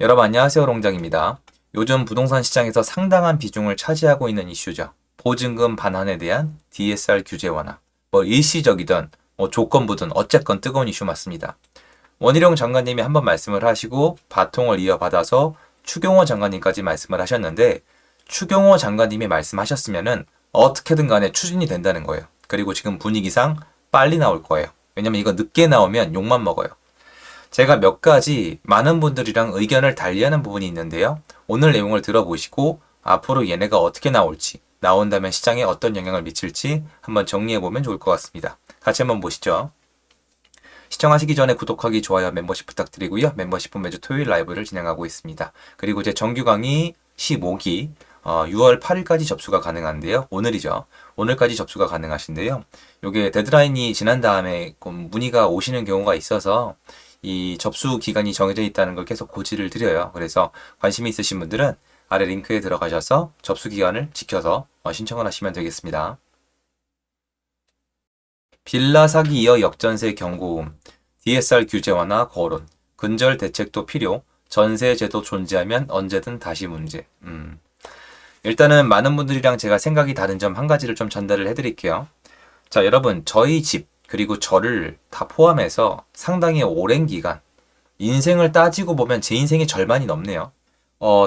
여러분 안녕하세요, 롱장입니다. 요즘 부동산 시장에서 상당한 비중을 차지하고 있는 이슈죠. 보증금 반환에 대한 DSR 규제 완화. 일시적이든 조건부든 어쨌건 뜨거운 이슈 맞습니다. 원희룡 장관님이 한번 말씀을 하시고 바통을 이어받아서 추경호 장관님까지 말씀을 하셨는데, 추경호 장관님이 말씀하셨으면은 어떻게든 간에 추진이 된다는 거예요. 그리고 지금 분위기상 빨리 나올 거예요. 왜냐면 이거 늦게 나오면 욕만 먹어요. 제가 몇 가지 많은 분들이랑 의견을 달리하는 부분이 있는데요. 오늘 내용을 들어보시고 앞으로 얘네가 어떻게 나올지, 나온다면 시장에 어떤 영향을 미칠지 한번 정리해보면 좋을 것 같습니다. 같이 한번 보시죠. 시청하시기 전에 구독하기, 좋아요, 멤버십 부탁드리고요. 멤버십은 매주 토요일 라이브를 진행하고 있습니다. 그리고 제 정규 강의 15기 6월 8일까지 접수가 가능한데요. 오늘이죠. 오늘까지 접수가 가능하신데요. 요게 데드라인이 지난 다음에 문의가 오시는 경우가 있어서 이 접수 기간이 정해져 있다는 걸 계속 고지를 드려요. 그래서 관심이 있으신 분들은 아래 링크에 들어가셔서 접수 기간을 지켜서 신청을 하시면 되겠습니다. 빌라 사기 이어 역전세 경고음, DSR 규제 완화 거론, 근절 대책도 필요, 전세 제도 존재하면 언제든 다시 문제. 일단은 많은 분들이랑 제가 생각이 다른 점 한 가지를 좀 전달을 해드릴게요. 자, 여러분, 저희 집 그리고 저를 다 포함해서 상당히 오랜 기간, 인생을 따지고 보면 제 인생의 절반이 넘네요.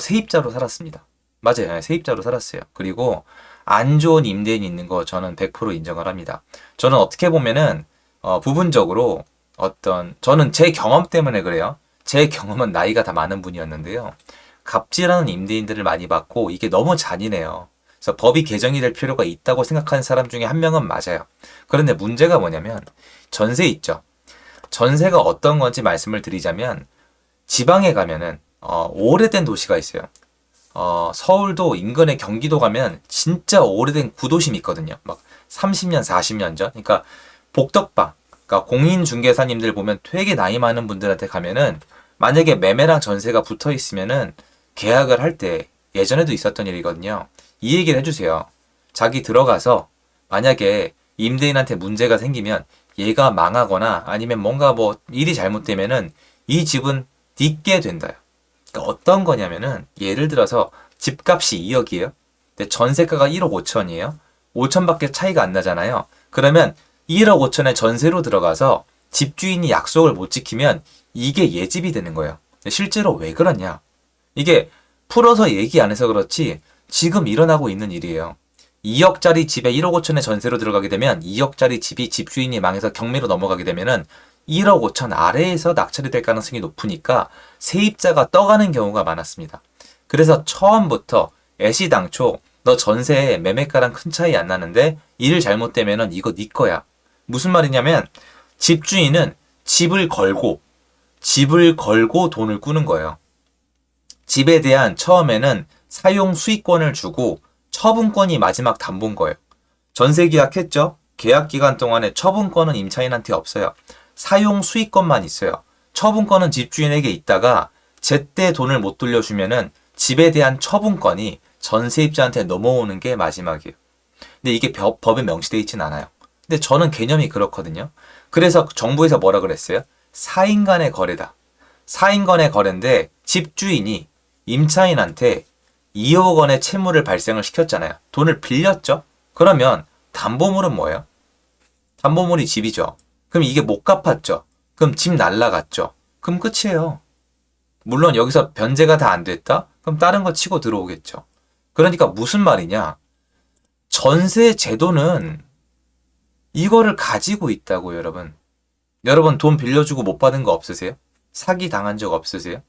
세입자로 살았습니다. 맞아요. 세입자로 살았어요. 그리고 안 좋은 임대인이 있는 거 저는 100% 인정을 합니다. 저는 어떻게 보면은 부분적으로 저는 제 경험 때문에 그래요. 제 경험은 나이가 다 많은 분이었는데요. 갑질하는 임대인들을 많이 봤고 이게 너무 잔인해요. 그래서 법이 개정이 될 필요가 있다고 생각하는 사람 중에 한 명은 맞아요. 그런데 문제가 뭐냐면 전세 있죠. 전세가 어떤 건지 말씀을 드리자면 지방에 가면은 오래된 도시가 있어요. 서울도 인근에 경기도 가면 진짜 오래된 구도심이 있거든요. 막 30년, 40년 전. 그러니까 복덕방, 그러니까 공인중개사님들 보면 되게 나이 많은 분들한테 가면은 만약에 매매랑 전세가 붙어 있으면은 계약을 할 때 예전에도 있었던 일이거든요. 이 얘기를 해주세요. 자기 들어가서 만약에 임대인한테 문제가 생기면 얘가 망하거나 아니면 뭔가 일이 잘못되면은 이 집은 딛게 된다. 그러니까 어떤 거냐면은 예를 들어서 집값이 2억이에요. 근데 전세가가 1억 5천이에요. 5천밖에 차이가 안 나잖아요. 그러면 1억 5천에 전세로 들어가서 집주인이 약속을 못 지키면 이게 예집이 되는 거예요. 실제로 왜 그러냐? 이게 풀어서 얘기 안 해서 그렇지 지금 일어나고 있는 일이에요. 2억짜리 집에 1억 5천에 전세로 들어가게 되면 2억짜리 집이 집주인이 망해서 경매로 넘어가게 되면은 1억 5천 아래에서 낙찰이 될 가능성이 높으니까 세입자가 떠가는 경우가 많았습니다. 그래서 처음부터 애시당초 너 전세에 매매가랑 큰 차이 안 나는데 일 잘못되면은 이거 네 거야. 무슨 말이냐면 집주인은 집을 걸고 돈을 꾸는 거예요. 집에 대한 처음에는 사용 수익권을 주고 처분권이 마지막 담보인 거예요. 전세 계약했죠? 계약 기간 동안에 처분권은 임차인한테 없어요. 사용 수익권만 있어요. 처분권은 집주인에게 있다가 제때 돈을 못 돌려주면은 집에 대한 처분권이 전세입자한테 넘어오는 게 마지막이에요. 근데 이게 법에 명시되어 있진 않아요. 근데 저는 개념이 그렇거든요. 그래서 정부에서 뭐라 그랬어요? 4인 간의 거래다. 4인 간의 거래인데 집주인이 임차인한테 2억 원의 채무를 발생을 시켰잖아요. 돈을 빌렸죠? 그러면 담보물은 뭐예요? 담보물이 집이죠. 그럼 이게 못 갚았죠? 그럼 집 날라갔죠? 그럼 끝이에요. 물론 여기서 변제가 다 안 됐다? 그럼 다른 거 치고 들어오겠죠. 그러니까 무슨 말이냐? 전세 제도는 이거를 가지고 있다고, 여러분. 여러분 돈 빌려주고 못 받은 거 없으세요? 사기 당한 적 없으세요?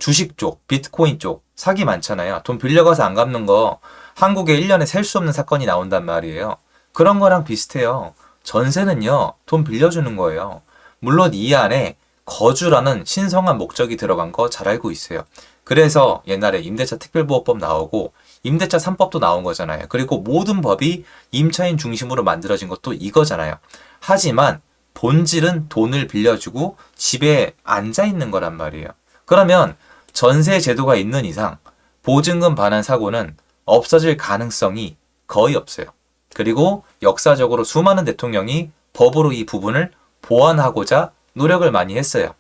주식 쪽, 비트코인 쪽 사기 많잖아요. 돈 빌려가서 안 갚는 거 한국에 1년에 셀 수 없는 사건이 나온단 말이에요. 그런 거랑 비슷해요. 전세는요, 돈 빌려주는 거예요. 물론 이 안에 거주라는 신성한 목적이 들어간 거 잘 알고 있어요. 그래서 옛날에 임대차 특별보호법 나오고 임대차 3법도 나온 거잖아요. 그리고 모든 법이 임차인 중심으로 만들어진 것도 이거잖아요. 하지만 본질은 돈을 빌려주고 집에 앉아 있는 거란 말이에요. 그러면 전세 제도가 있는 이상 보증금 반환 사고는 없어질 가능성이 거의 없어요. 그리고 역사적으로 수많은 대통령이 법으로 이 부분을 보완하고자 노력을 많이 했어요.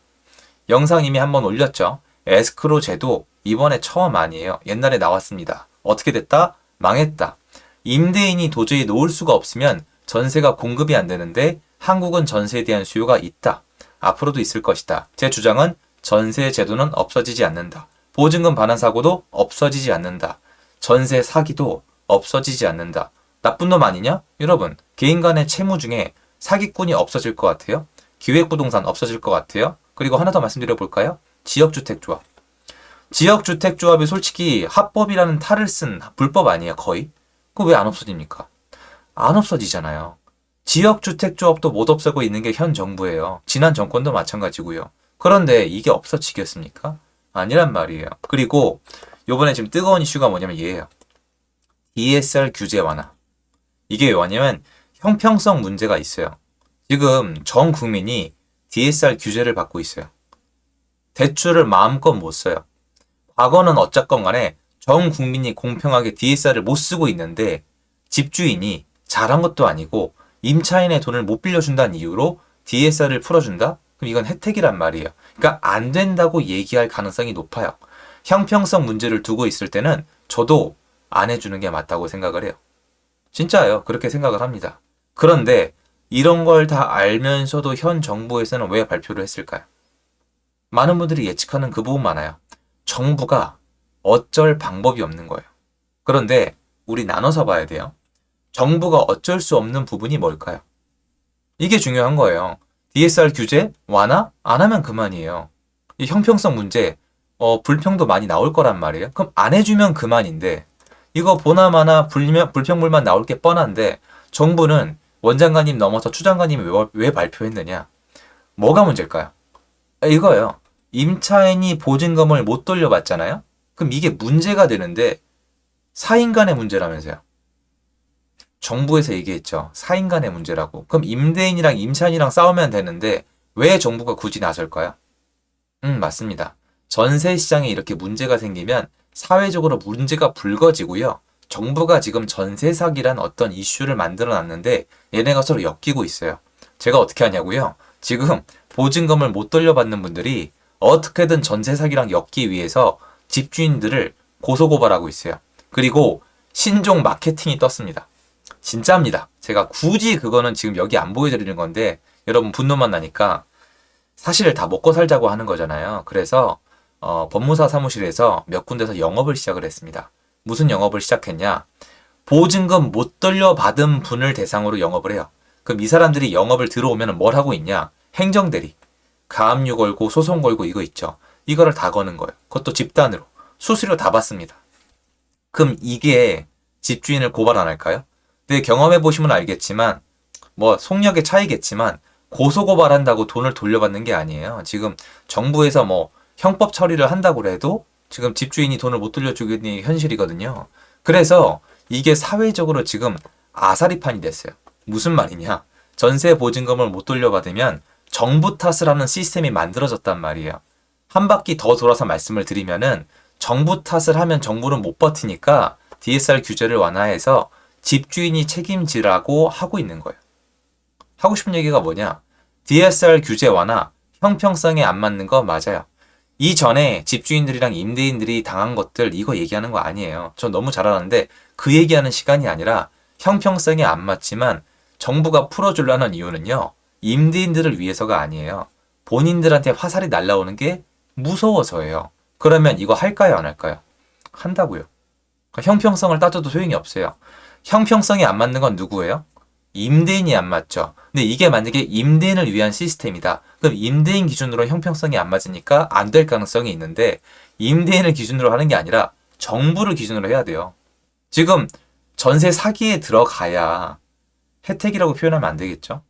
영상 이미 한번 올렸죠. 에스크로 제도 이번에 처음 아니에요. 옛날에 나왔습니다. 어떻게 됐다? 망했다. 임대인이 도저히 놓을 수가 없으면 전세가 공급이 안 되는데 한국은 전세에 대한 수요가 있다. 앞으로도 있을 것이다. 제 주장은 전세 제도는 없어지지 않는다. 보증금 반환 사고도 없어지지 않는다. 전세 사기도 없어지지 않는다. 나쁜 놈 아니냐? 여러분, 개인 간의 채무 중에 사기꾼이 없어질 것 같아요? 기획부동산 없어질 것 같아요? 그리고 하나 더 말씀드려 볼까요? 지역주택조합. 지역주택조합이 솔직히 합법이라는 탈을 쓴 불법 아니에요, 거의? 그거 왜 안 없어집니까? 안 없어지잖아요. 지역주택조합도 못 없애고 있는 게 현 정부예요. 지난 정권도 마찬가지고요. 그런데 이게 없어지겠습니까? 아니란 말이에요. 그리고 요번에 지금 뜨거운 이슈가 뭐냐면 얘예요. DSR 규제 완화. 이게 뭐냐면 형평성 문제가 있어요. 지금 전 국민이 DSR 규제를 받고 있어요. 대출을 마음껏 못 써요. 과거는 어쨌건 간에 전 국민이 공평하게 DSR을 못 쓰고 있는데 집주인이 잘한 것도 아니고 임차인의 돈을 못 빌려준다는 이유로 DSR을 풀어준다? 그럼 이건 혜택이란 말이에요. 그러니까 안 된다고 얘기할 가능성이 높아요. 형평성 문제를 두고 있을 때는 저도 안 해주는 게 맞다고 생각을 해요. 진짜예요. 그렇게 생각을 합니다. 그런데 이런 걸 다 알면서도 현 정부에서는 왜 발표를 했을까요? 많은 분들이 예측하는 그 부분 많아요. 정부가 어쩔 방법이 없는 거예요. 그런데 우리 나눠서 봐야 돼요. 정부가 어쩔 수 없는 부분이 뭘까요? 이게 중요한 거예요. DSR 규제 완화 안 하면 그만이에요. 이 형평성 문제 불평도 많이 나올 거란 말이에요. 그럼 안 해주면 그만인데 이거 보나마나 불평불만 나올 게 뻔한데 정부는 원장관님 넘어서 추장관님이 왜 발표했느냐? 뭐가 문제일까요? 이거예요. 임차인이 보증금을 못 돌려받잖아요? 그럼 이게 문제가 되는데 사인 간의 문제라면서요. 정부에서 얘기했죠. 사인 간의 문제라고. 그럼 임대인이랑 임차인이랑 싸우면 되는데 왜 정부가 굳이 나설까요? 맞습니다. 전세 시장에 이렇게 문제가 생기면 사회적으로 문제가 불거지고요. 정부가 지금 전세 사기란 어떤 이슈를 만들어 놨는데 얘네가 서로 엮이고 있어요. 제가 어떻게 하냐고요? 지금 보증금을 못 돌려받는 분들이 어떻게든 전세 사기랑 엮기 위해서 집주인들을 고소고발하고 있어요. 그리고 신종 마케팅이 떴습니다. 진짜입니다. 제가 굳이 그거는 지금 여기 안 보여드리는 건데 여러분 분노만 나니까 사실 다 먹고 살자고 하는 거잖아요. 그래서 법무사 사무실에서 몇 군데서 영업을 시작을 했습니다. 무슨 영업을 시작했냐? 보증금 못 돌려받은 분을 대상으로 영업을 해요. 그럼 이 사람들이 영업을 들어오면 뭘 하고 있냐? 행정대리, 가압류 걸고 소송 걸고 이거 있죠. 이거를 다 거는 거예요. 그것도 집단으로. 수수료 다 받습니다. 그럼 이게 집주인을 고발 안 할까요? 근데 경험해 보시면 알겠지만 뭐 속력의 차이겠지만 고소고발한다고 돈을 돌려받는 게 아니에요. 지금 정부에서 뭐 형법 처리를 한다고 해도 지금 집주인이 돈을 못 돌려주는 게 현실이거든요. 그래서 이게 사회적으로 지금 아사리판이 됐어요. 무슨 말이냐? 전세 보증금을 못 돌려받으면 정부 탓을 하는 시스템이 만들어졌단 말이에요. 한 바퀴 더 돌아서 말씀을 드리면은 정부 탓을 하면 정부는 못 버티니까 DSR 규제를 완화해서 집주인이 책임지라고 하고 있는 거예요. 하고 싶은 얘기가 뭐냐? DSR 규제 완화, 형평성에 안 맞는 거 맞아요. 이전에 집주인들이랑 임대인들이 당한 것들 이거 얘기하는 거 아니에요. 저 너무 잘 아는데 그 얘기하는 시간이 아니라 형평성에 안 맞지만 정부가 풀어주려는 이유는요. 임대인들을 위해서가 아니에요. 본인들한테 화살이 날라오는 게 무서워서예요. 그러면 이거 할까요? 안 할까요? 한다고요. 그러니까 형평성을 따져도 소용이 없어요. 형평성이 안 맞는 건 누구예요? 임대인이 안 맞죠. 근데 이게 만약에 임대인을 위한 시스템이다. 그럼 임대인 기준으로 형평성이 안 맞으니까 안 될 가능성이 있는데 임대인을 기준으로 하는 게 아니라 정부를 기준으로 해야 돼요. 지금 전세 사기에 들어가야 혜택이라고 표현하면 안 되겠죠.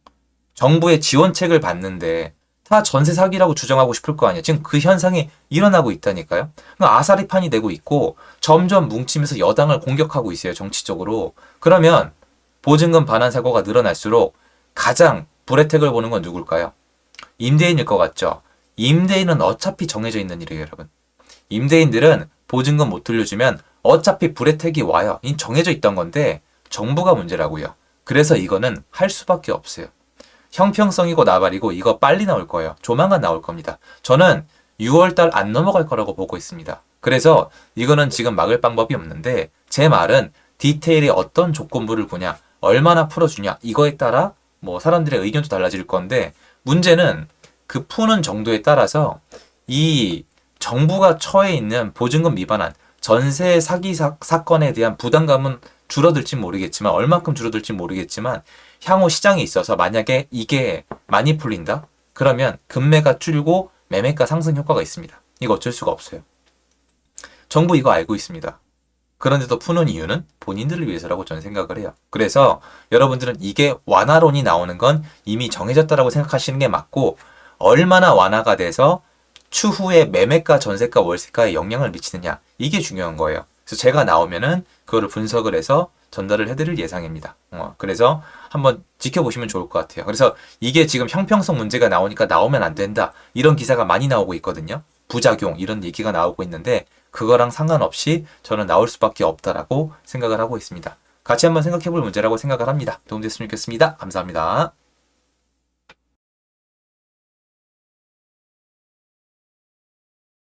정부의 지원책을 받는데 다 전세 사기라고 주장하고 싶을 거 아니에요. 지금 그 현상이 일어나고 있다니까요. 아사리판이 되고 있고 점점 뭉치면서 여당을 공격하고 있어요. 정치적으로. 그러면 보증금 반환 사고가 늘어날수록 가장 불혜택을 보는 건 누굴까요? 임대인일 것 같죠? 임대인은 어차피 정해져 있는 일이에요, 여러분. 임대인들은 보증금 못 돌려주면 어차피 불혜택이 와요. 이 정해져 있던 건데 정부가 문제라고요. 그래서 이거는 할 수밖에 없어요. 형평성이고 나발이고 이거 빨리 나올 거예요. 조만간 나올 겁니다. 저는 6월 달 안 넘어갈 거라고 보고 있습니다. 그래서 이거는 지금 막을 방법이 없는데 제 말은 디테일에 어떤 조건부를 보냐, 얼마나 풀어주냐 이거에 따라 뭐 사람들의 의견도 달라질 건데 문제는 그 푸는 정도에 따라서 이 정부가 처해 있는 보증금 위반한 전세 사기 사건에 대한 부담감은 줄어들지 모르겠지만 얼마큼 줄어들지 모르겠지만 향후 시장에 있어서 만약에 이게 많이 풀린다? 그러면 금매가 줄고 매매가 상승 효과가 있습니다. 이거 어쩔 수가 없어요. 정부 이거 알고 있습니다. 그런데도 푸는 이유는 본인들을 위해서라고 저는 생각을 해요. 그래서 여러분들은 이게 완화론이 나오는 건 이미 정해졌다라고 생각하시는 게 맞고 얼마나 완화가 돼서 추후에 매매가, 전세가, 월세가에 영향을 미치느냐 이게 중요한 거예요. 그래서 제가 나오면은 그거를 분석을 해서 전달을 해드릴 예상입니다. 그래서 한번 지켜보시면 좋을 것 같아요. 그래서 이게 지금 형평성 문제가 나오니까 나오면 안 된다 이런 기사가 많이 나오고 있거든요. 부작용 이런 얘기가 나오고 있는데 그거랑 상관없이 저는 나올 수밖에 없다라고 생각을 하고 있습니다. 같이 한번 생각해볼 문제라고 생각을 합니다. 도움됐으면 좋겠습니다. 감사합니다.